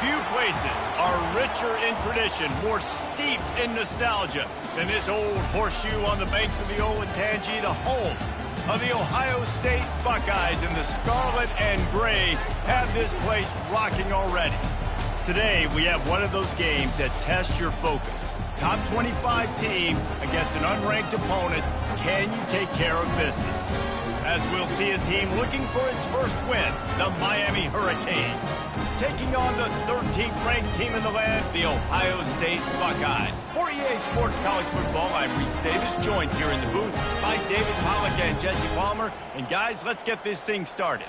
Few places are richer in tradition, more steep in nostalgia than this old horseshoe on the banks of the Olentangy, the home of the Ohio State Buckeyes, and the scarlet and gray have this place rocking already. Today, we have one of those games that tests your focus. Top 25 team against an unranked opponent. Can you take care of business? As we'll see a team looking for its first win, the Miami Hurricanes, taking on the 13th ranked team in the land, the Ohio State Buckeyes. For EA Sports College Football, I'm Reese Davis, joined here in the booth by David Pollack and Jesse Palmer. And guys, let's get this thing started.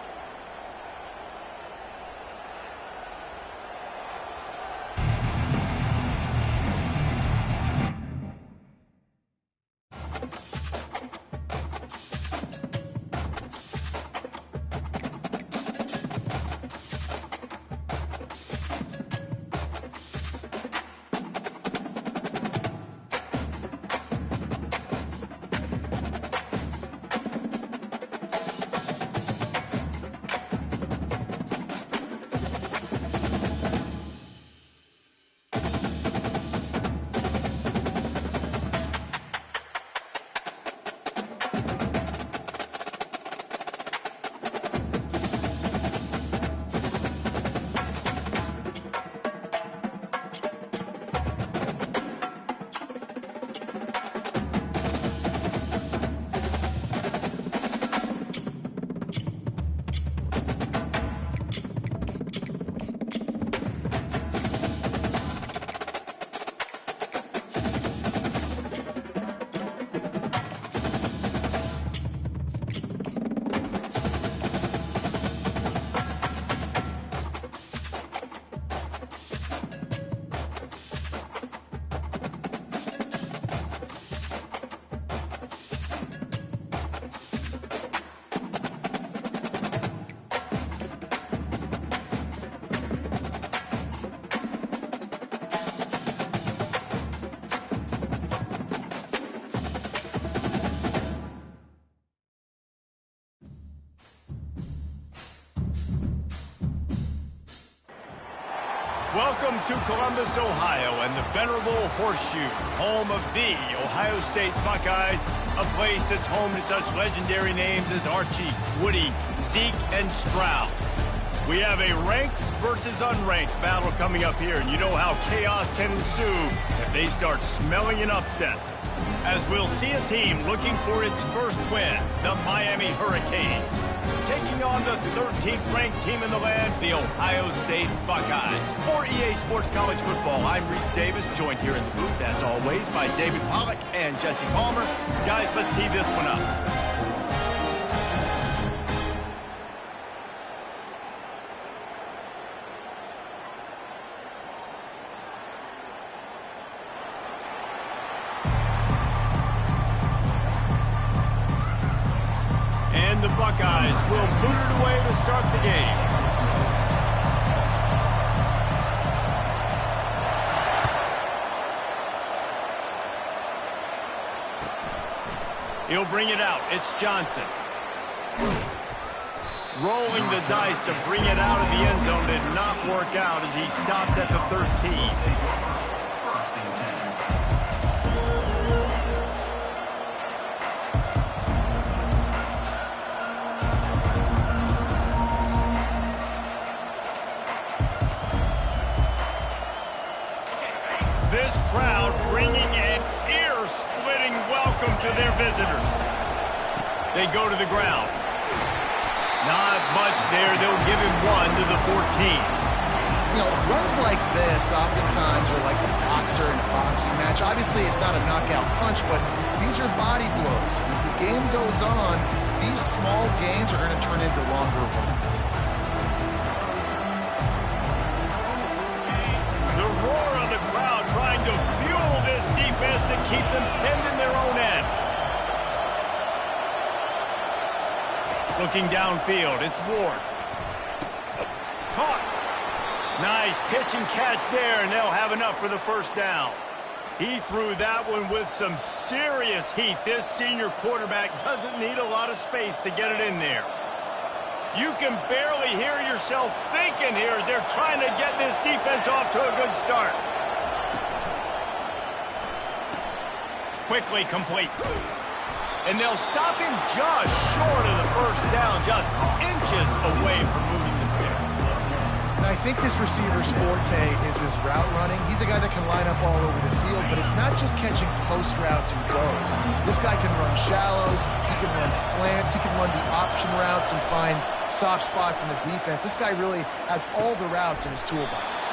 Welcome to Columbus, Ohio, and the venerable Horseshoe, home of the Ohio State Buckeyes, a place that's home to such legendary names as Archie, Woody, Zeke, and Stroud. We have a ranked versus unranked battle coming up here, and you know how chaos can ensue if they start smelling an upset. As we'll see a team looking for its first win, the Miami Hurricanes, taking on the 13th ranked team in the land, the Ohio State Buckeyes. For EA Sports College Football, I'm Reese Davis, joined here in the booth, as always, by David Pollack and Jesse Palmer. Guys, let's tee this one up. The Buckeyes will boot it away to start the game. He'll bring it out. It's Johnson. Rolling the dice to bring it out of the end zone did not work out as he stopped at the 13. This crowd bringing an ear-splitting welcome to their visitors. They go to the ground. Not much there. They'll give him one to the 14. You know, runs like this oftentimes are like a boxer in a boxing match. Obviously, it's not a knockout punch, but these are body blows. As the game goes on, these small gains are going to turn into longer ones. The roar of the crowd trying to fuel this defense to keep them pinned in their own end. Looking downfield, it's Ward. Caught. Nice pitch and catch there, and they'll have enough for the first down. He threw that one with some serious heat. This senior quarterback doesn't need a lot of space to get it in there. You can barely hear yourself thinking here as they're trying to get this defense off to a good start. Quickly complete. And they'll stop him just short of the first down, just inches away from moving the sticks. And I think this receiver's forte is his route running. He's a guy that can line up all over the field, but it's not just catching post routes and goes. This guy can run shallows, he can run slants, he can run the option routes and find soft spots in the defense. This guy really has all the routes in his toolbox.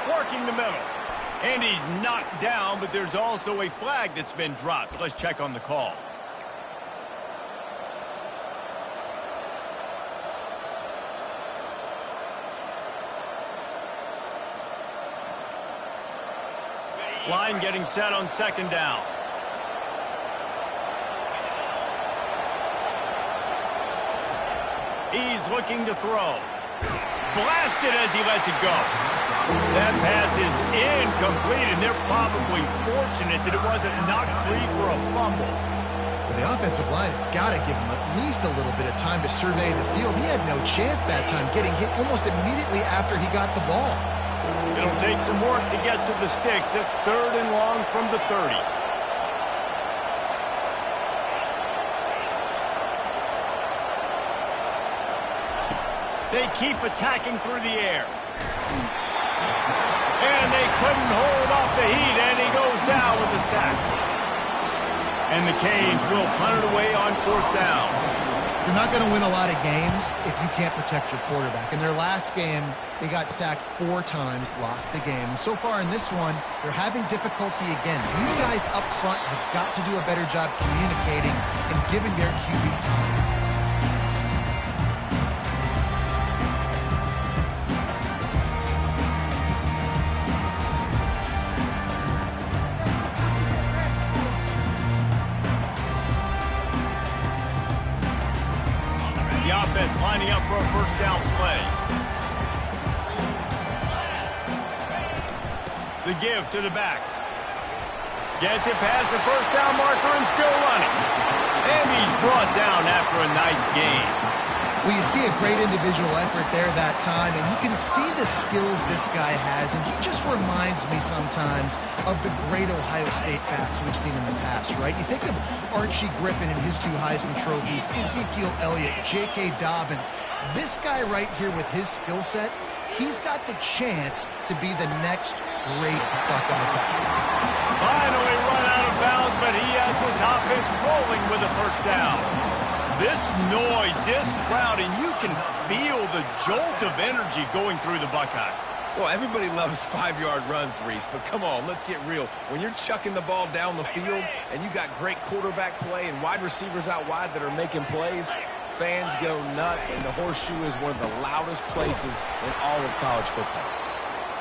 Working the middle. And he's knocked down, but there's also a flag that's been dropped. Let's check on the call. Line getting set on second down. He's looking to throw. Blasted as he lets it go. That pass is incomplete, and they're probably fortunate that it wasn't knocked free for a fumble. Well, the offensive line has got to give him at least a little bit of time to survey the field. He had no chance that time, getting hit almost immediately after he got the ball. It'll take some work to get to the sticks. It's 3rd and long from the 30. They keep attacking through the air. And they couldn't hold off the heat, and he goes down with a sack. And the Canes will punt it away on 4th down. You're not going to win a lot of games if you can't protect your quarterback. In their last game, they got sacked 4 times, lost the game. And so far in this one, they're having difficulty again. These guys up front have got to do a better job communicating and giving their QB time. Offense lining up for a first down play. The give to the back. Gets it past the first down marker and still running. And he's brought down after a nice gain. Well, you see a great individual effort there that time, and you can see the skills this guy has, and he just reminds me sometimes of the great Ohio State backs we've seen in the past, right? You think of Archie Griffin and his 2 Heisman trophies, Ezekiel Elliott, J.K. Dobbins. This guy right here with his skill set, he's got the chance to be the next great Buckeye back. Finally run out of bounds, but he has his offense rolling with a first down. This noise, this crowd, and you can feel the jolt of energy going through the Buckeyes. Well, everybody loves 5-yard runs, Reese, but come on, let's get real. When you're chucking the ball down the field and you got great quarterback play and wide receivers out wide that are making plays, fans go nuts, and the Horseshoe is one of the loudest places in all of college football.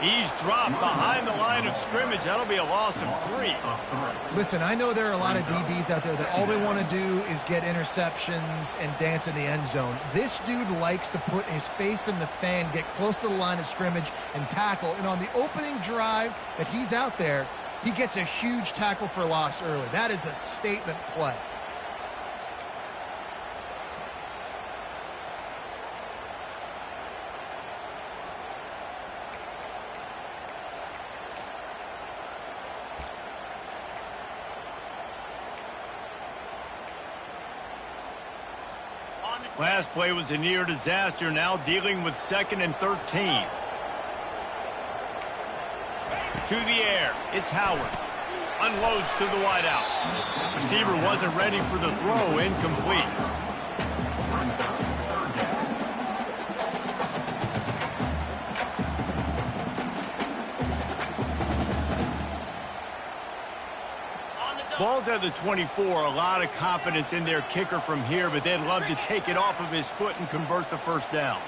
He's dropped behind the line of scrimmage. That'll be a loss of 3. Listen, I know there are a lot of DBs out there that all they want to do is get interceptions and dance in the end zone. This dude likes to put his face in the fan, get close to the line of scrimmage, and tackle. And on the opening drive that he's out there, he gets a huge tackle for loss early. That is a statement play. Last play was a near disaster, now dealing with 2nd and 13. To the air, it's Howard. Unloads to the wideout. Receiver wasn't ready for the throw, incomplete. Ball's at the 24, a lot of confidence in their kicker from here, but they'd love to take it off of his foot and convert the first down.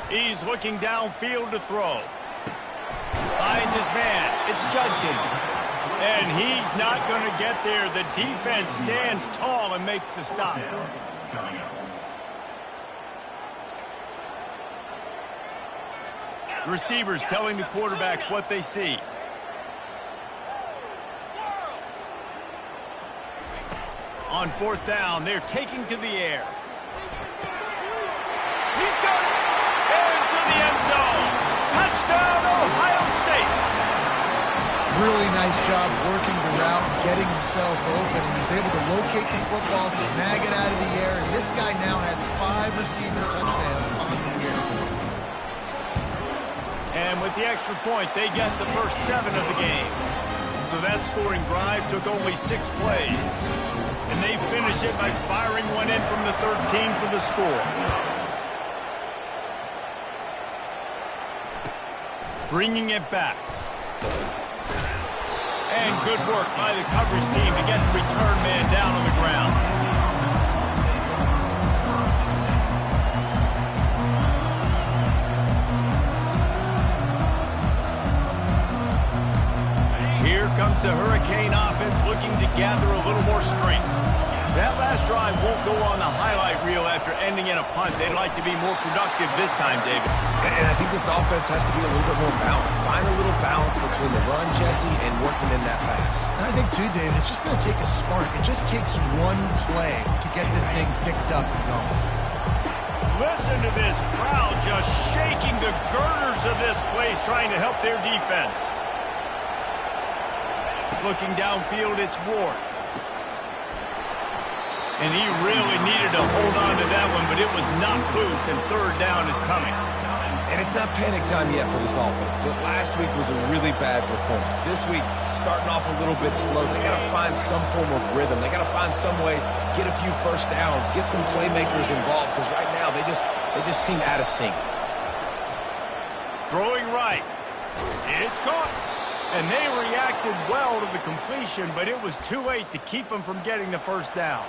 He's looking downfield to throw. Finds his man. It's Judkins. And he's not going to get there. The defense stands tall and makes the stop. Receivers telling the quarterback what they see. On fourth down, they're taking to the air. He's got it. Into the end zone. Touchdown, Ohio State. Really nice job working the route and getting himself open. He was able to locate the football, snag it out of the air, and this guy now has 5 receiving touchdowns on the year. And with the extra point, they get the first 7 of the game. So that scoring drive took only 6 plays. And they finish it by firing one in from the 13 for the score. Bringing it back. And good work by the coverage team to get the return man down on the ground. Here comes the Hurricane offense looking to gather a little more strength. That last drive won't go on the highlight reel after ending in a punt. They'd like to be more productive this time, David. And I think this offense has to be a little bit more balanced. Find a little balance between the run, Jesse, and working in that pass. And I think, too, David, it's just going to take a spark. It just takes one play to get this thing picked up and going. Listen to this crowd just shaking the girders of this place, trying to help their defense. Looking downfield, it's Ward. And he really needed to hold on to that one, but it was not loose, and third down is coming. And it's not panic time yet for this offense, but last week was a really bad performance. This week, starting off a little bit slow. They got to find some form of rhythm. They got to find some way, get a few first downs, get some playmakers involved, because right now they just seem out of sync. Throwing right. It's caught. And they reacted well to the completion, but it was too late to keep them from getting the first down.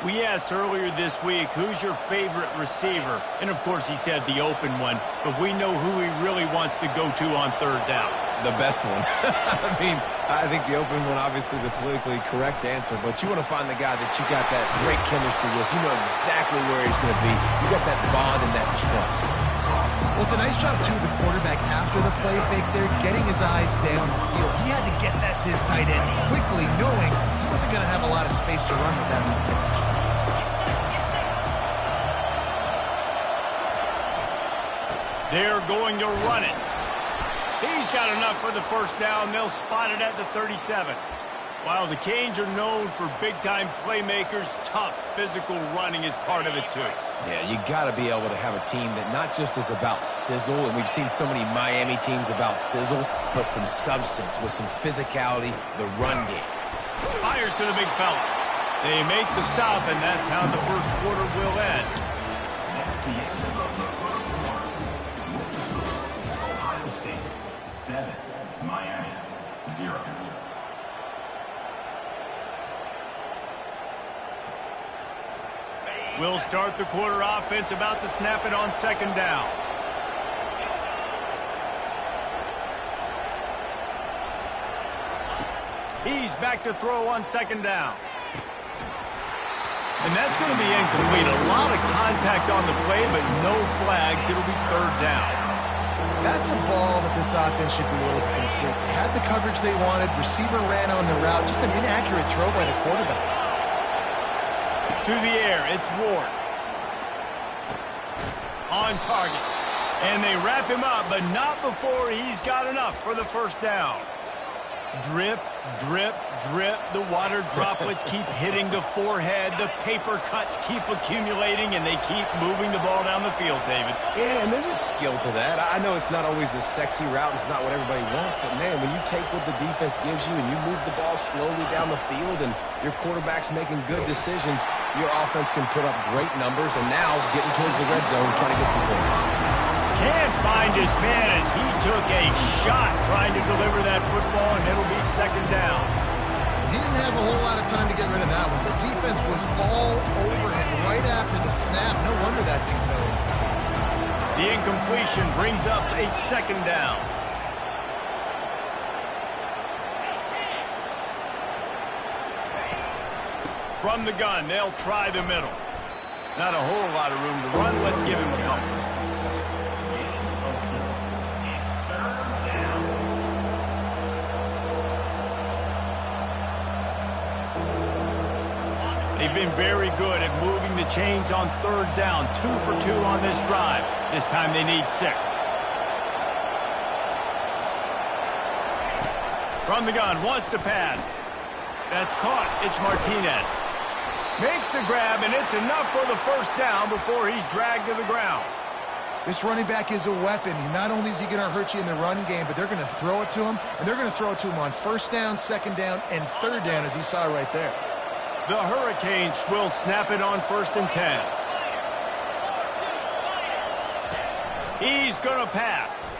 We asked earlier this week, who's your favorite receiver? And, of course, he said the open one. But we know who he really wants to go to on third down. The best one. I think the open one, obviously the politically correct answer. But you want to find the guy that you got that great chemistry with. You know exactly where he's going to be. You got that bond and that trust. Well, it's a nice job, too, of the quarterback after the play fake there, getting his eyes down the field. He had to get that to his tight end quickly, knowing he wasn't going to have a lot of space to run with after the catch. They're going to run it. He's got enough for the first down. They'll spot it at the 37. While the Canes are known for big-time playmakers, tough physical running is part of it, too. Yeah, you got to be able to have a team that not just is about sizzle, and we've seen so many Miami teams about sizzle, but some substance with some physicality, the run game. Fires to the big fella. They make the stop, and that's how the first quarter will end. Ohio State 7, Miami 0. We'll start the quarter offense, about to snap it on second down. He's back to throw on second down. And that's going to be incomplete. A lot of contact on the play, but no flags. It'll be third down. That's a ball that this offense should be able to complete. They had the coverage they wanted. Receiver ran on the route. Just an inaccurate throw by the quarterback. To the air, it's Ward. On target. And they wrap him up, but not before he's got enough for the first down. Drip, drip, drip. The water droplets keep hitting the forehead. The paper cuts keep accumulating, and they keep moving the ball down the field, David. Yeah, and there's a skill to that. I know it's not always the sexy route. It's not what everybody wants. But, man, when you take what the defense gives you and you move the ball slowly down the field and your quarterback's making good decisions, your offense can put up great numbers. And now getting towards the red zone, trying to get some points. Can't find his man as he took a shot trying to deliver that football, and it'll be second down. He didn't have a whole lot of time to get rid of that one. The defense was all over him right after the snap. No wonder that thing fell. The incompletion brings up a second down. From the gun, they'll try the middle. Not a whole lot of room to run. Let's give him a couple. They've been very good at moving the chains on third down. 2 for 2 on this drive. This time they need 6. From the gun, wants to pass. That's caught. It's Martinez. Makes the grab, and it's enough for the first down before he's dragged to the ground. This running back is a weapon. Not only is he going to hurt you in the run game, but they're going to throw it to him, and they're going to throw it to him on first down, second down, and third down, as you saw right there. The Hurricanes will snap it on 1st and 10. He's going to pass.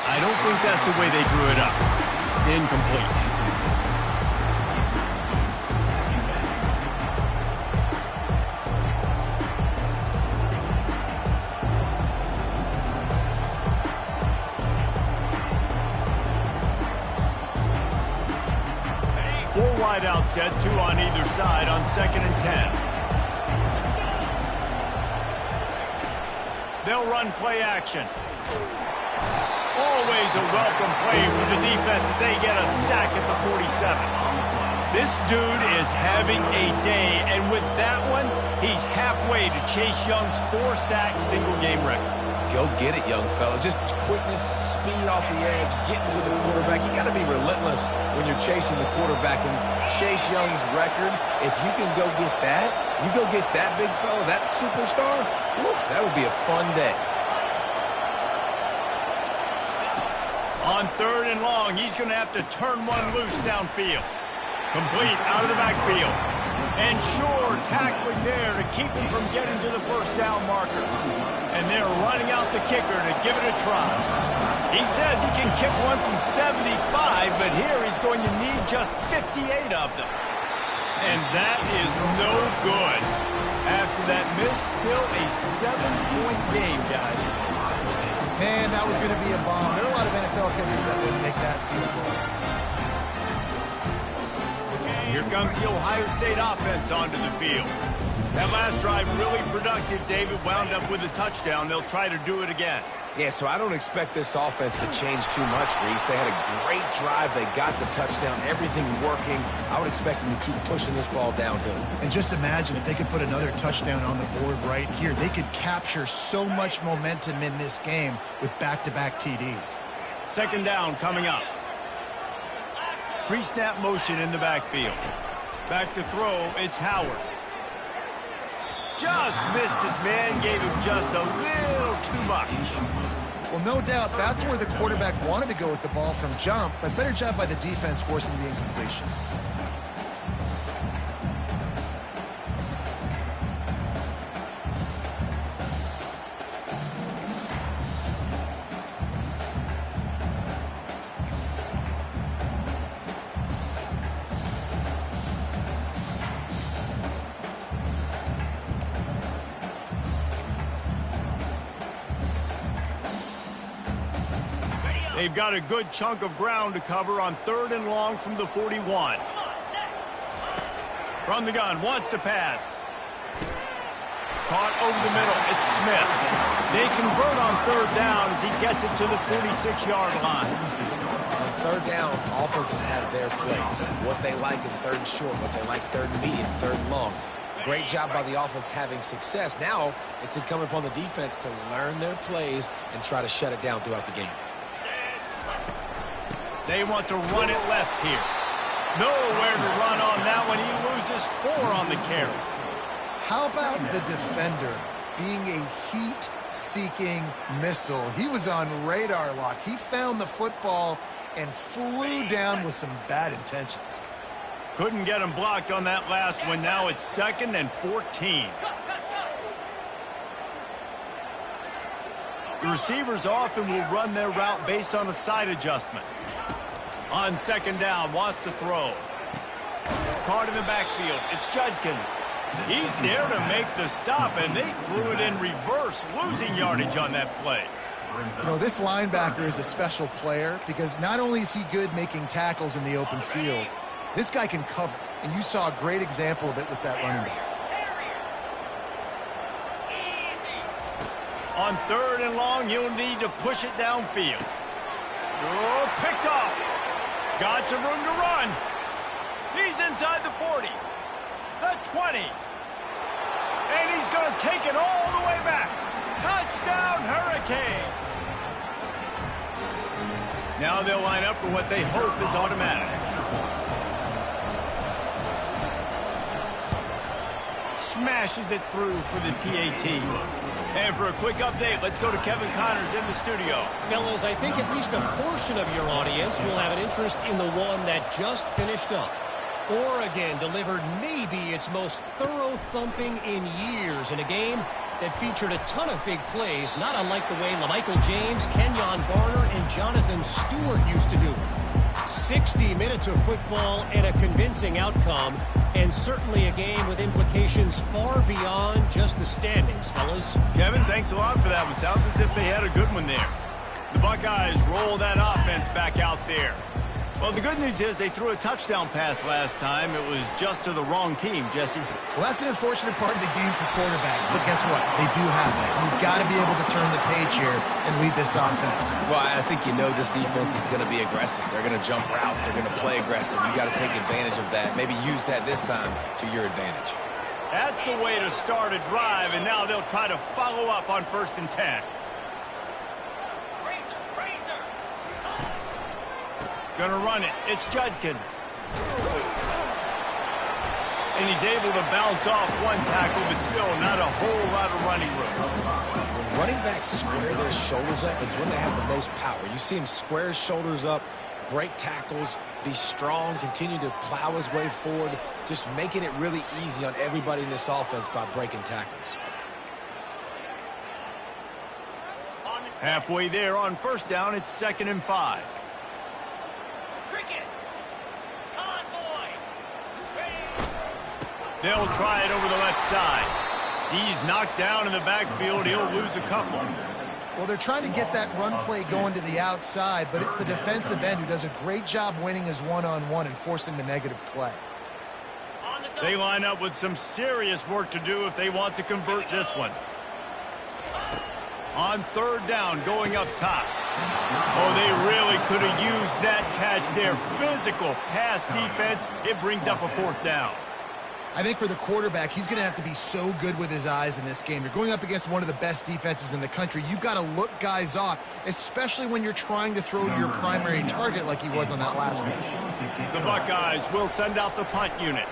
I don't think that's the way they drew it up. Incomplete. Wide out set, 2 on either side on 2nd and 10. They'll run play action. Always a welcome play for the defense as they get a sack at the 47. This dude is having a day, and with that one, he's halfway to Chase Young's 4-sack single-game record. Go get it, young fella. Just quickness, speed off the edge, getting to the quarterback. You got to be relentless when you're chasing the quarterback. And Chase Young's record, if you can go get that, you go get that big fella, that superstar, woof, that would be a fun day. On 3rd and long, he's going to have to turn one loose downfield. Complete out of the backfield. And sure, tackling there to keep him from getting to the first down marker. And they're running out the kicker to give it a try. He says he can kick one from 75, but here he's going to need just 58 of them. And that is no good. After that miss, still a 7-point game, guys. Man, that was going to be a bomb. There are a lot of NFL kickers that wouldn't make that field goal. Here comes the Ohio State offense onto the field. That last drive really productive. David wound up with a touchdown. They'll try to do it again. Yeah, so I don't expect this offense to change too much, Reese. They had a great drive. They got the touchdown. Everything working. I would expect them to keep pushing this ball downhill. And just imagine if they could put another touchdown on the board right here. They could capture so much momentum in this game with back-to-back TDs. 2nd down coming up. Pre-snap motion in the backfield. Back to throw, it's Howard. Just missed his man, gave him just a little too much. Well, no doubt that's where the quarterback wanted to go with the ball from jump, but better job by the defense forcing the incompletion. They've got a good chunk of ground to cover on 3rd and long from the 41. From the gun, wants to pass. Caught over the middle, it's Smith. They convert on 3rd down as he gets it to the 46-yard line. On 3rd down, offenses have their plays. What they like in 3rd and short, what they like 3rd and medium, 3rd and long. Great job by the offense having success. Now, it's incumbent upon the defense to learn their plays and try to shut it down throughout the game. They want to run it left here. Nowhere to run on that one. He loses 4 on the carry. How about the defender being a heat-seeking missile? He was on radar lock. He found the football and flew down with some bad intentions. Couldn't get him blocked on that last one. Now it's 2nd and 14. The receivers often will run their route based on a side adjustment. On 2nd down, wants to throw. Caught in the backfield. It's Judkins. He's there to make the stop, and they threw it in reverse, losing yardage on that play. You know, this linebacker is a special player because not only is he good making tackles in the open field, this guy can cover, and you saw a great example of it with that running back. On 3rd and long, he'll need to push it downfield. Oh, picked off. Got some room to run. He's inside the 40. the 20. And he's going to take it all the way back. Touchdown, Hurricane. Now they'll line up for what they hope is automatic. Smashes it through for the PAT. And for a quick update, let's go to Kevin Connors in the studio. Fellas, I think at least a portion of your audience will have an interest in the one that just finished up. Oregon delivered maybe its most thorough thumping in years in a game that featured a ton of big plays, not unlike the way LaMichael James, Kenyon Garner, and Jonathan Stewart used to do it. 60 minutes of football and a convincing outcome, and certainly a game with implications far beyond just the standings, fellas. Kevin, thanks a lot for that one. Sounds as if they had a good one there. The Buckeyes roll that offense back out there. Well, the good news is they threw a touchdown pass last time. It was just to the wrong team, Jesse. Well, that's an unfortunate part of the game for quarterbacks, but guess what? They do have it, so you've got to be able to turn the page here and lead this offense. Well, I think you know this defense is going to be aggressive. They're going to jump routes. They're going to play aggressive. You got to take advantage of that. Maybe use that this time to your advantage. That's the way to start a drive, and now they'll try to follow up on 1st and 10. Gonna run it. It's Judkins. And he's able to bounce off one tackle, but still not a whole lot of running room. When running backs square their shoulders up, it's when they have the most power. You see him square his shoulders up, break tackles, be strong, continue to plow his way forward, just making it really easy on everybody in this offense by breaking tackles. Halfway there on 1st down, it's 2nd and 5. They'll try it over the left side. He's knocked down in the backfield. He'll lose a couple. Well, they're trying to get that run play going to the outside, but it's the defensive end who does a great job winning his one-on-one and forcing the negative play. They line up with some serious work to do if they want to convert this one. On 3rd down, going up top. Oh, they really could have used that catch there. Physical pass defense. It brings up a 4th down. I think for the quarterback, he's going to have to be so good with his eyes in this game. You're going up against one of the best defenses in the country. You've got to look guys off, especially when you're trying to throw to your primary target like he was on that last one. The Buckeyes will send out the punt unit.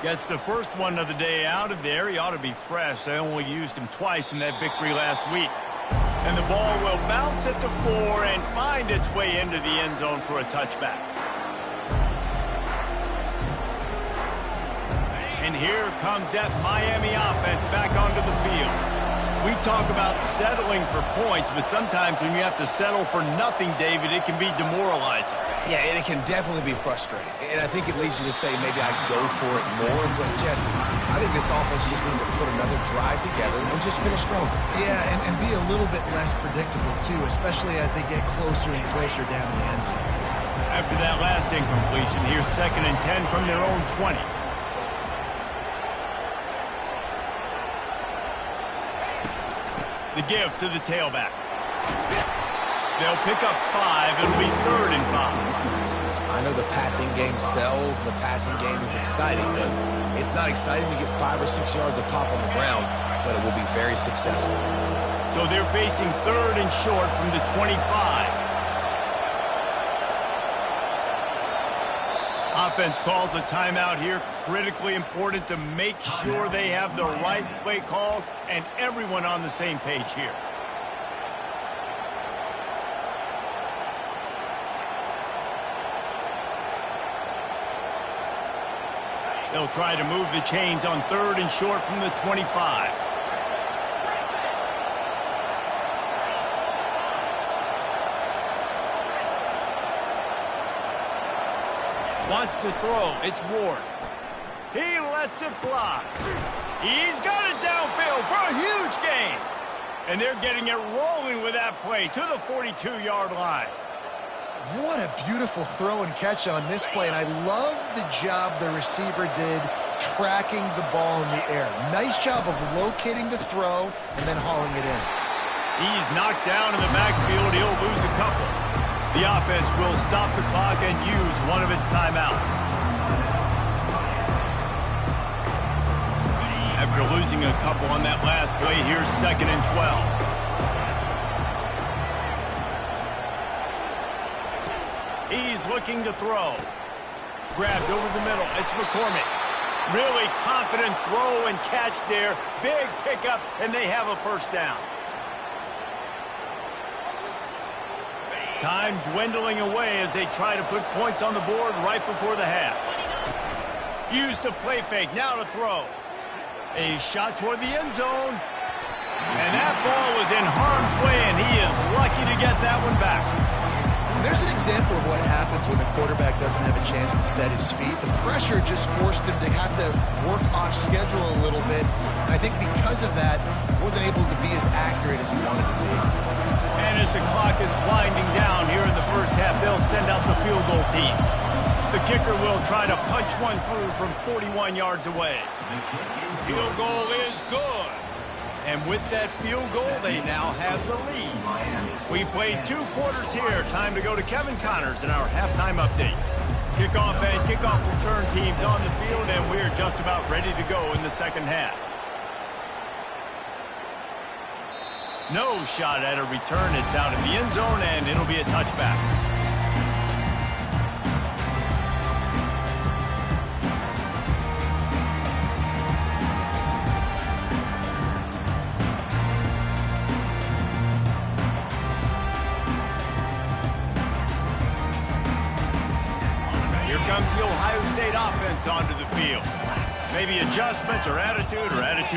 Gets the first one of the day out of there. He ought to be fresh. They only used him twice in that victory last week. And the ball will bounce at the 4 and find its way into the end zone for a touchback. And here comes that Miami offense back onto the field. We talk about settling for points, but sometimes when you have to settle for nothing, David, it can be demoralizing. Yeah, and it can definitely be frustrating. And I think it leads you to say maybe I go for it more. But, Jesse, I think this offense just needs to put another drive together and just finish strong. Yeah, and be a little bit less predictable, too, especially as they get closer and closer down the end zone. After that last incompletion, here's 2nd and 10 from their own 20. The give to the tailback. They'll pick up 5. It'll be 3rd and 5. I know the passing game sells and the passing game is exciting, but it's not exciting to get 5 or 6 yards of pop on the ground, but it will be very successful. So they're facing 3rd and short from the 25. Offense calls a timeout here. Critically important to make sure they have the right play call and everyone on the same page here. They'll try to move the chains on 3rd and short from the 25. Wants to throw. It's Ward. He lets it fly. He's got it downfield for a huge gain. And they're getting it rolling with that play to the 42-yard line. What a beautiful throw and catch on this play, and I love the job the receiver did tracking the ball in the air. Nice job of locating the throw and then hauling it in. He's knocked down in the backfield. He'll lose a couple. The offense will stop the clock and use one of its timeouts. a couple on that last play. Here's 2nd and 12. He's looking to throw. Grabbed over the middle. It's McCormick. Really confident throw and catch there. Big pickup, and they have a first down. Time dwindling away as they try to put points on the board right before the half. Used the play fake, now to throw. A shot toward the end zone. And that ball was in harm's way, and he is lucky to get that one back. There's an example of what happens when the quarterback doesn't have a chance to set his feet. The pressure just forced him to have to work off schedule a little bit. And I think because of that, he wasn't able to be as accurate as he wanted to be. And as the clock is winding down here in the first half, they'll send out the field goal team. The kicker will try to punch one through from 41 yards away. Field goal is good. And with that field goal, they now have the lead. We played 2 quarters here. Time to go to Kevin Connors in our halftime update. Kickoff and kickoff return teams on the field, and we're just about ready to go in the second half. No shot at a return. It's out in the end zone, and it'll be a touchback. Comes the Ohio State offense onto the field. Maybe adjustments or attitude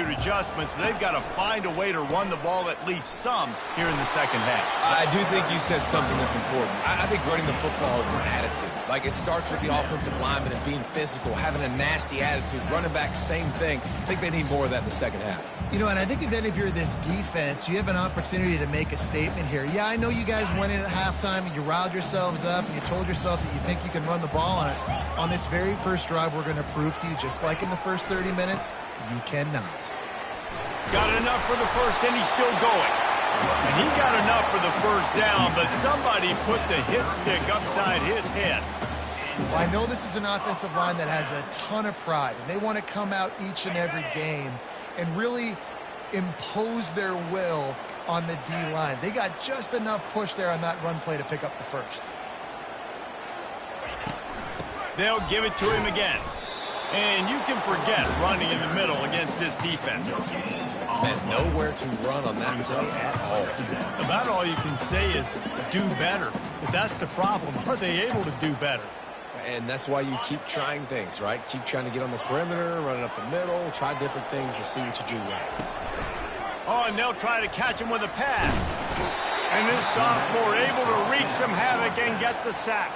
adjustments, but they've got to find a way to run the ball at least some here in the second half. I do think you said something that's important. I think running the football is an attitude. Like, it starts with the offensive lineman and being physical, having a nasty attitude. Running back, same thing. I think they need more of that in the second half. You know, and I think then if you're this defense, you have an opportunity to make a statement here. Yeah, I know you guys went in at halftime and you riled yourselves up and you told yourself that you think you can run the ball on us. On this very first drive, we're going to prove to you, just like in the first 30 minutes, you cannot. Got enough for the first, and he's still going. And he got enough for the first down, but somebody put the hit stick upside his head. Well, I know this is an offensive line that has a ton of pride, and they want to come out each and every game and really impose their will on the D-line. They got just enough push there on that run play to pick up the first. They'll give it to him again. And you can forget running in the middle against this defense. And nowhere to run on that play at all. About all you can say is do better. But that's the problem. Are they able to do better? And that's why you keep trying things, right? Keep trying to get on the perimeter, running up the middle, try different things to see what you do right. Oh, and they'll try to catch him with a pass. And this sophomore able to wreak some havoc and get the sack.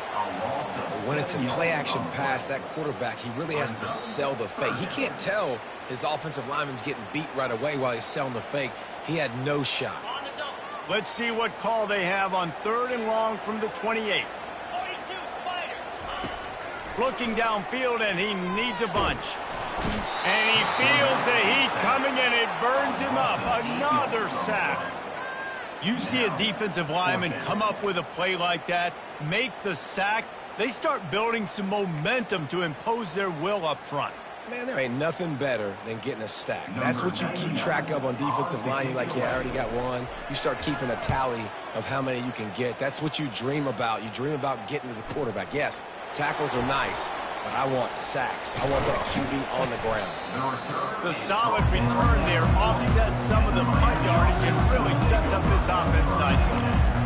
When it's a play-action pass, that quarterback, he really has to sell the fake. He can't tell his offensive lineman's getting beat right away while he's selling the fake. He had no shot. Let's see what call they have on 3rd and long from the 28. Looking downfield, and he needs a bunch. And he feels the heat coming, and it burns him up. Another sack. You see a defensive lineman come up with a play like that, make the sack, they start building some momentum to impose their will up front. Man, there ain't nothing better than getting a stack. That's what you keep track of on defensive line. You're like, yeah, I already got one. You start keeping a tally of how many you can get. That's what you dream about. You dream about getting to the quarterback. Yes, tackles are nice, but I want sacks. I want that QB on the ground. The solid return there offsets some of the punt yardage and really sets up this offense nicely.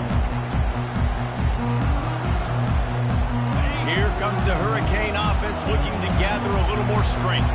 Here comes the Hurricane offense looking to gather a little more strength.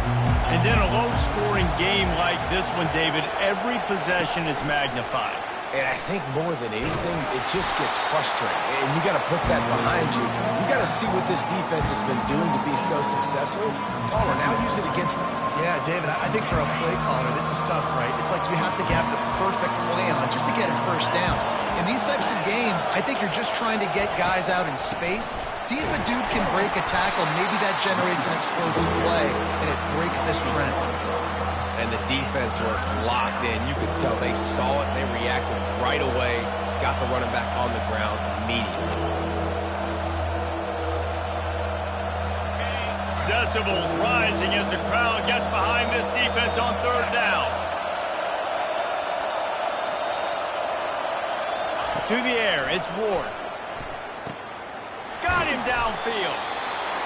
And then a low-scoring game like this one, David, every possession is magnified. And I think more than anything, it just gets frustrating. And you got to put that behind you. You got to see what this defense has been doing to be so successful. Caller, now use it against them. Yeah, David, I think for a play caller, this is tough, right? It's like you have to have the perfect play on just to get a first down. In these types of games, I think you're just trying to get guys out in space, see if a dude can break a tackle. Maybe that generates an explosive play, and it breaks this trend. And the defense was locked in. You could tell they saw it, they reacted right away, got the running back on the ground immediately. Decibels rising as the crowd gets behind this defense on 3rd down. To the air, it's Ward. Got him downfield.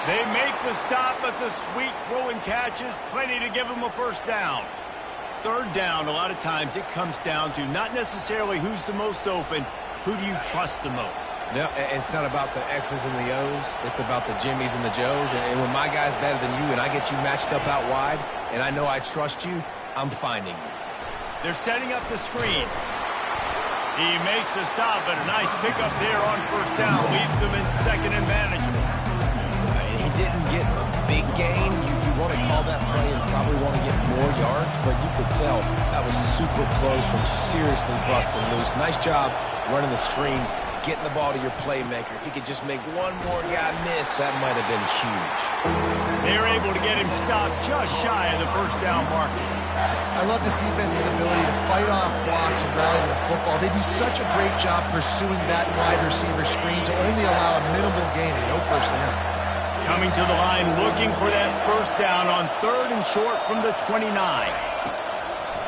They make the stop, but the sweet throwing catch is plenty to give them a first down. Third down, a lot of times it comes down to not necessarily who's the most open, who do you trust the most? No, it's not about the X's and the O's. It's about the Jimmies and the Joes. And when my guy's better than you and I get you matched up out wide and I know I trust you, I'm finding you. They're setting up the screen. He makes the stop, but a nice pickup there on first down. Leaves them in second and manageable. He didn't get a big gain. You want to call that play and probably want to get more yards, but you could tell that was super close from seriously busting loose. Nice job running the screen, getting the ball to your playmaker. If he could just make one more guy miss, that might have been huge. They're able to get him stopped just shy of the first down marker. I love this defense's ability to fight off blocks and rally to the football. They do such a great job pursuing that wide receiver screen to only allow a minimal gain and no first down. Coming to the line looking for that first down on third and short from the 29.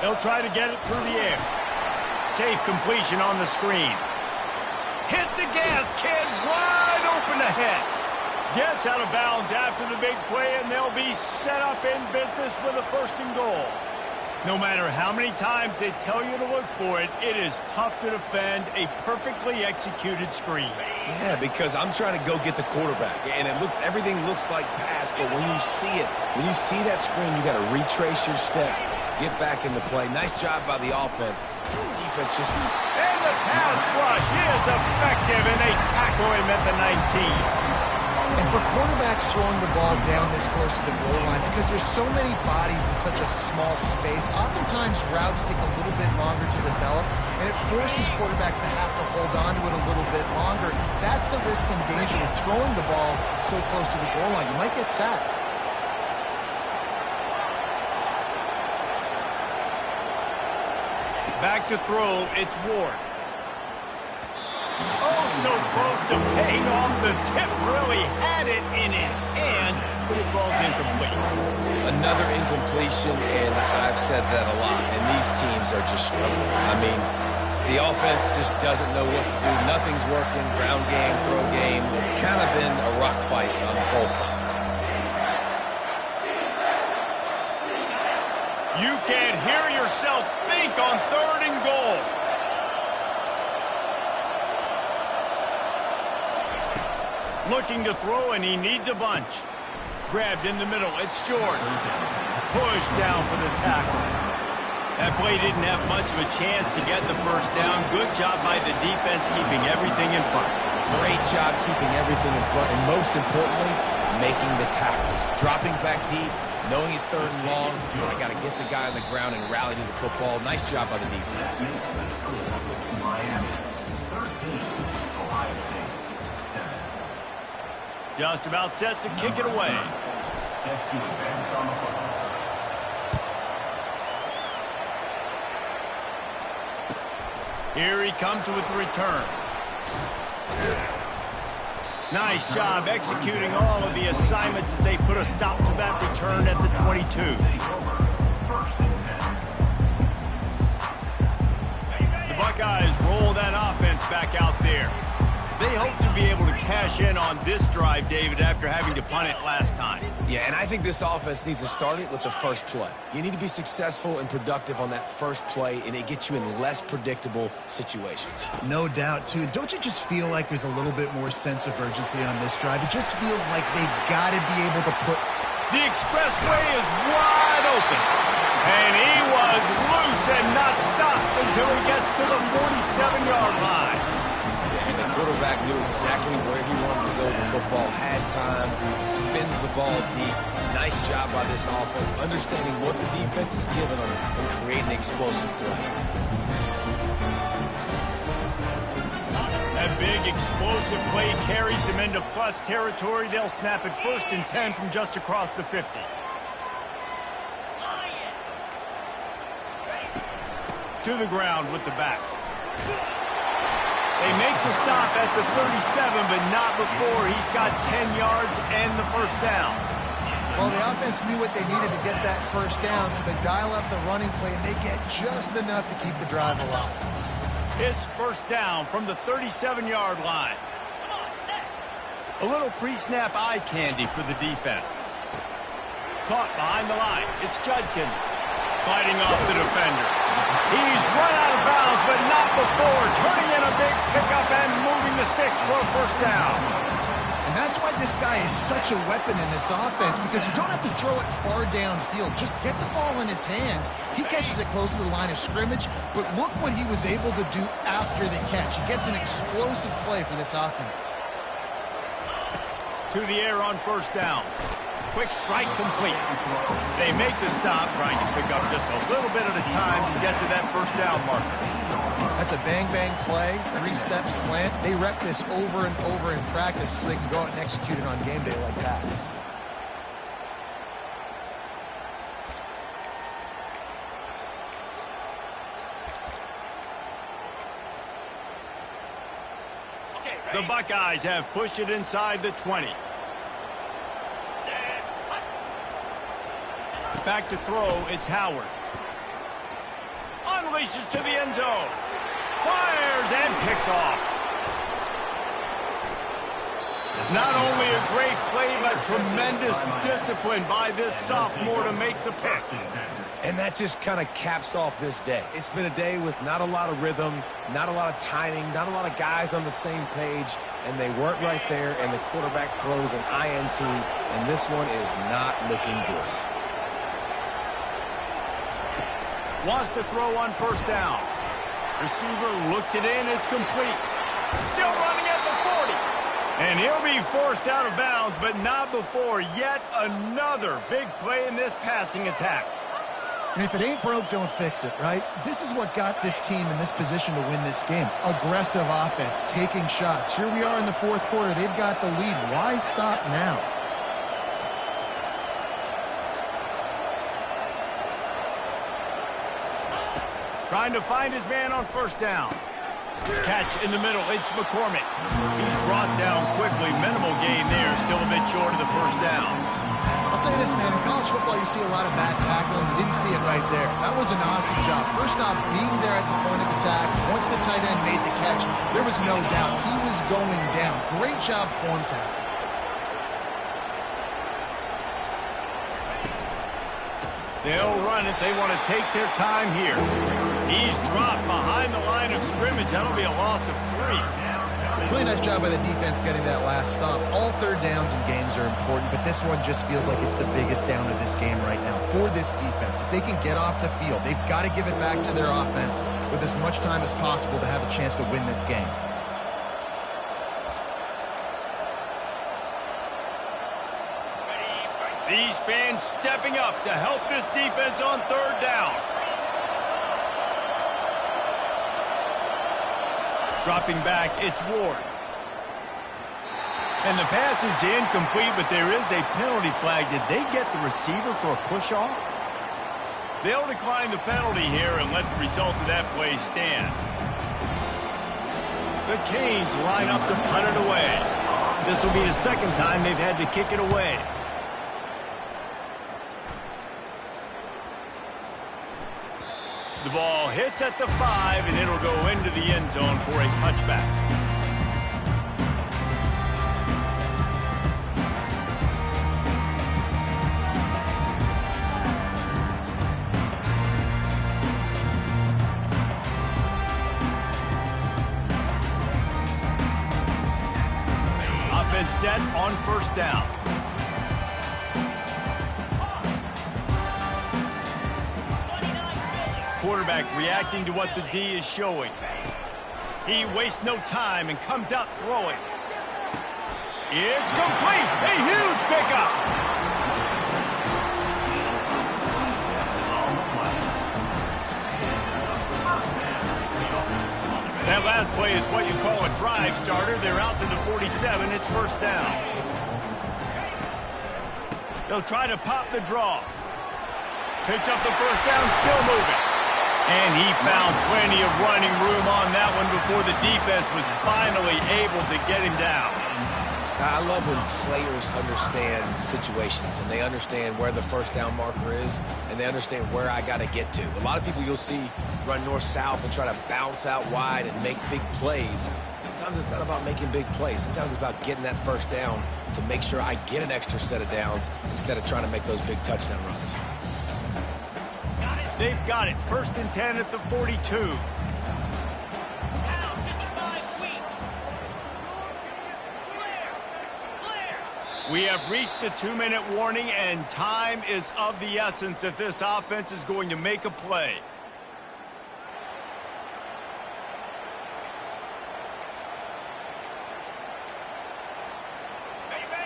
They'll try to get it through the air. Safe completion on the screen. Hit the gas, kid. Wide open ahead. Gets out of bounds after the big play, and they'll be set up in business with a first and goal. No matter how many times they tell you to look for it, it is tough to defend a perfectly executed screen. Yeah, because I'm trying to go get the quarterback, and everything looks like pass, but when you see it, when you see that screen, you got to retrace your steps, get back in the play. Nice job by the offense. The defense just... And the pass rush is effective, and they tackle him at the 19. And for quarterbacks throwing the ball down this close to the goal line, because there's so many bodies in such a small space, oftentimes routes take a little bit longer to develop, and it forces quarterbacks to have to hold on to it a little bit longer. That's the risk and danger with throwing the ball so close to the goal line. You might get sacked. Back to throw, it's Ward. Oh, so close to paying off. The tip really had it in his hands, but it falls incomplete. Another incompletion, and I've said that a lot, and these teams are just struggling. I mean, the offense just doesn't know what to do. Nothing's working. Ground game, throw game. It's kind of been a rock fight on both sides. You can't hear yourself think on third and goal. Looking to throw, and he needs a bunch. Grabbed in the middle, it's George. Pushed down for the tackle. That play didn't have much of a chance to get the first down. Good job by the defense keeping everything in front. Great job keeping everything in front, and most importantly, making the tackles. Dropping back deep, knowing it's third and long. I got to get the guy on the ground and rally to the football. Nice job by the defense. Miami, 13, Ohio State, 7. Just about set to kick it away. Set to advance on the football. Here he comes with the return. Nice job executing all of the assignments as they put a stop to that return at the 22. The Buckeyes roll that offense back out there. They hope to be able to cash in on this drive, David, after having to punt it last time. Yeah, and I think this offense needs to start it with the first play. You need to be successful and productive on that first play, and it gets you in less predictable situations. No doubt, too. Don't you just feel like there's a little bit more sense of urgency on this drive? It just feels like they've got to be able to put... The expressway is wide open. And he was loose and not stopped until he gets to the 47-yard line. And the quarterback knew exactly where he wanted to go with the football, had time, spins the ball deep. Nice job by this offense, understanding what the defense is giving them and creating explosive play. That big explosive play carries them into plus territory. They'll snap it 1st and 10 from just across the 50. To the ground with the back. They make the stop at the 37, but not before he's got 10 yards and the first down. Well, the offense knew what they needed to get that first down, so they dial up the running play, and they get just enough to keep the drive alive. It's first down from the 37-yard line. A little pre-snap eye candy for the defense. Caught behind the line. It's Judkins fighting off the defender. He's run out of bounds, but not before turning in a big pickup and moving the sticks for a first down. And that's why this guy is such a weapon in this offense, because you don't have to throw it far downfield. Just get the ball in his hands. He catches it close to the line of scrimmage, but look what he was able to do after the catch. He gets an explosive play for this offense. To the air on first down. Quick strike complete. They make the stop, trying to pick up just a little bit at a time to get to that first down marker. That's a bang-bang play, three-step slant. They rep this over and over in practice so they can go out and execute it on game day like that. The Buckeyes have pushed it inside the 20. Back to throw, it's Howard. Unleashes to the end zone. Fires and picked off. Not only a great play, but tremendous discipline by this sophomore to make the pick. And that just kind of caps off this day. It's been a day with not a lot of rhythm, not a lot of timing, not a lot of guys on the same page, and they weren't right there, and the quarterback throws an INT, and this one is not looking good. Wants to throw on first down. Receiver looks it in, it's complete. Still running at the 40. And he'll be forced out of bounds, but not before yet another big play in this passing attack. And if it ain't broke, don't fix it, right? This is what got this team in this position to win this game. Aggressive offense, taking shots. Here we are in the fourth quarter. They've got the lead. Why stop now? Trying to find his man on first down. Catch in the middle. It's McCormick. He's brought down quickly. Minimal gain there. Still a bit short of the first down. I'll say this, man. In college football, you see a lot of bad tackling. You didn't see it right there. That was an awesome job. First off, being there at the point of attack. Once the tight end made the catch, there was no doubt he was going down. Great job form tackle. They'll run it. They want to take their time here. He's dropped behind the line of scrimmage. That'll be a loss of 3. Really nice job by the defense getting that last stop. All third downs in games are important, but this one just feels like it's the biggest down of this game right now for this defense. If they can get off the field, they've got to give it back to their offense with as much time as possible to have a chance to win this game. These fans stepping up to help this defense on third down. Dropping back, it's Ward. And the pass is incomplete, but there is a penalty flag. Did they get the receiver for a push-off? They'll decline the penalty here and let the result of that play stand. The Canes line up to punt it away. This will be the second time they've had to kick it away. The ball hits at the 5, and it'll go into the end zone for a touchback. Offense set on first down. Quarterback reacting to what the D is showing. He wastes no time and comes out throwing. It's complete. A huge pickup. That last play is what you call a drive starter. They're out to the 47. It's first down. They'll try to pop the draw. Picks up the first down, still moving. And he found plenty of running room on that one before the defense was finally able to get him down. I love when players understand situations and they understand where the first down marker is and they understand where I got to get to. A lot of people you'll see run north-south and try to bounce out wide and make big plays. Sometimes it's not about making big plays. Sometimes it's about getting that first down to make sure I get an extra set of downs instead of trying to make those big touchdown runs. They've got it. 1st and 10 at the 42. We have reached the 2-minute warning, and time is of the essence if this offense is going to make a play.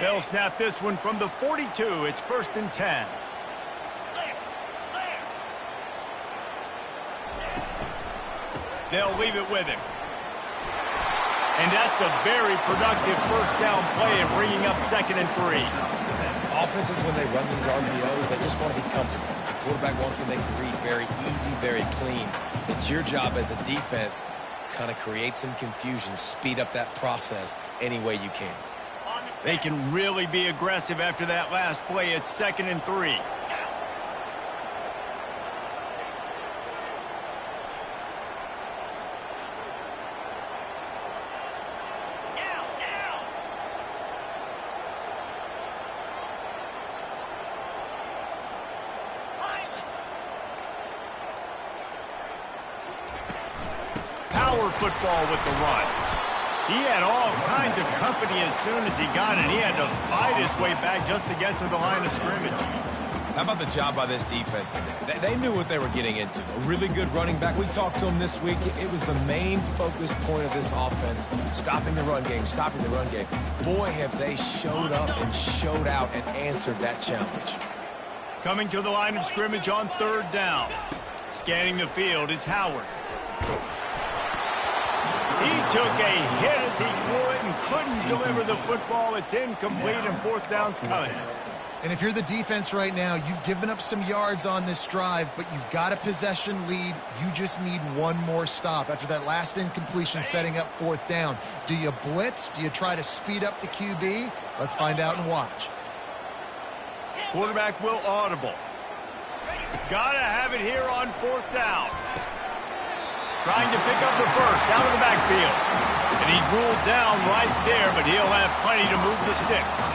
They'll snap this one from the 42. It's 1st and 10. They'll leave it with him. And that's a very productive first down play and bringing up 2nd and 3. Offenses, when they run these RPOs, they just want to be comfortable. The quarterback wants to make the read very easy, very clean. It's your job as a defense to kind of create some confusion, speed up that process any way you can. They can really be aggressive after that last play. It's 2nd and 3. Power football with the run. He had all kinds of company as soon as he got it. He had to fight his way back just to get to the line of scrimmage. How about the job by this defense today? They knew what they were getting into. A really good running back. We talked to him this week. It was the main focus point of this offense, stopping the run game, stopping the run game. Boy, have they showed up and showed out and answered that challenge. Coming to the line of scrimmage on 3rd down. Scanning the field, it's Howard. He took a hit as he threw it and couldn't deliver the football. It's incomplete, and 4th down's coming. And if you're the defense right now, you've given up some yards on this drive, but you've got a possession lead. You just need one more stop after that last incompletion setting up 4th down. Do you blitz? Do you try to speed up the QB? Let's find out and watch. Quarterback will audible. Gotta have it here on 4th down. Trying to pick up the first out of the backfield. And he's ruled down right there, but he'll have plenty to move the sticks.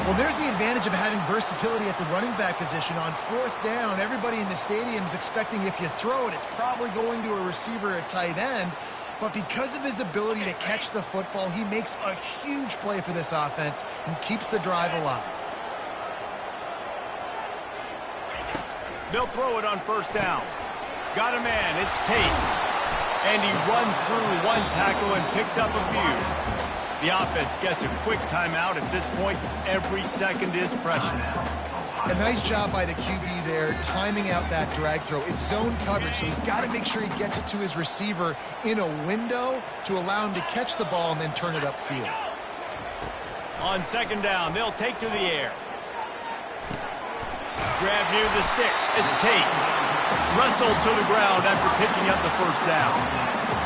Well, there's the advantage of having versatility at the running back position. On 4th down, everybody in the stadium is expecting if you throw it, it's probably going to a receiver at tight end. But because of his ability to catch the football, he makes a huge play for this offense and keeps the drive alive. They'll throw it on 1st down. Got a man, it's Tate. And he runs through one tackle and picks up a few. The offense gets a quick timeout. At this point, every second is precious. A nice job by the QB there, timing out that drag throw. It's zone coverage, so he's got to make sure he gets it to his receiver in a window to allow him to catch the ball and then turn it upfield. On 2nd down, they'll take to the air. Grab near the sticks. It's Tate. Wrestled to the ground after picking up the 1st down.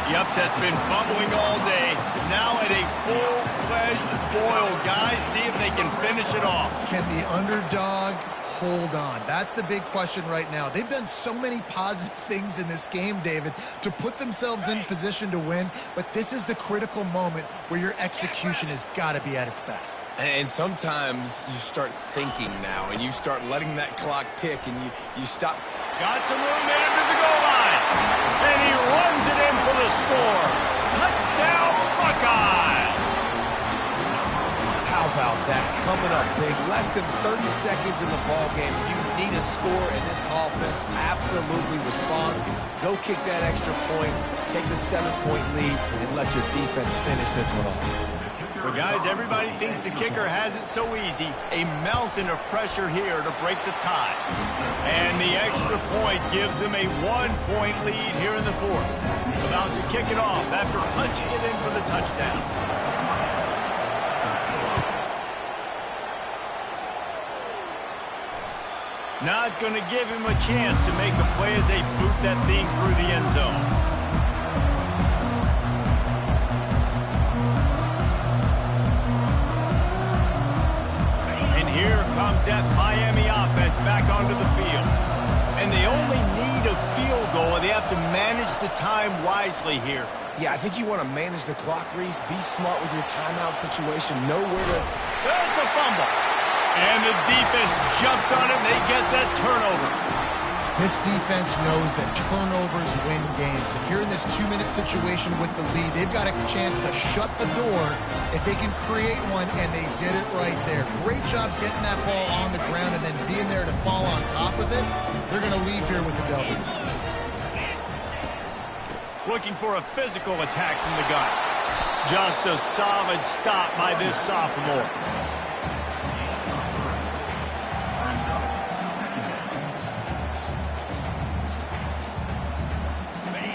The upset's been bubbling all day. Now at a full-fledged boil, guys. See if they can finish it off. Can the underdog hold on? That's the big question right now. They've done so many positive things in this game, David, to put themselves in position to win, but this is the critical moment where your execution has got to be at its best. And sometimes you start thinking now, and you start letting that clock tick, and you stop. Got some room into the goal line. And he runs it in for the score. Touchdown, Buckeyes. How about that? Coming up big. Less than 30 seconds in the ball game. You need a score, and this offense absolutely responds. Go kick that extra point, take the 7-point lead, and let your defense finish this one off. So, guys, everybody thinks the kicker has it so easy. A mountain of pressure here to break the tie. And the extra point gives them a 1-point lead here in the 4th. About to kick it off after punching it in for the touchdown. Not going to give him a chance to make a play as they boot that thing through the end zone. brings that Miami offense back onto the field. And they only need a field goal, and they have to manage the time wisely here. Yeah, I think you want to manage the clock, Reese. Be smart with your timeout situation. Know where to... It's a fumble. And the defense jumps on it, and they get that turnover. This defense knows that turnovers win games. And here in this 2-minute situation with the lead, they've got a chance to shut the door if they can create one, and they did it right there. Great job getting that ball on the ground and then being there to fall on top of it. They're going to leave here with a W. Looking for a physical attack from the gun. Just a solid stop by this sophomore.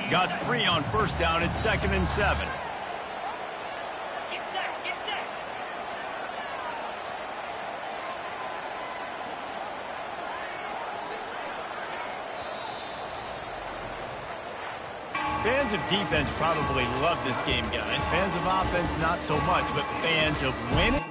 Got 3 on first down at 2nd and 7. Get set, get set. Fans of defense probably love this game, guys. Fans of offense, not so much, but fans of winning...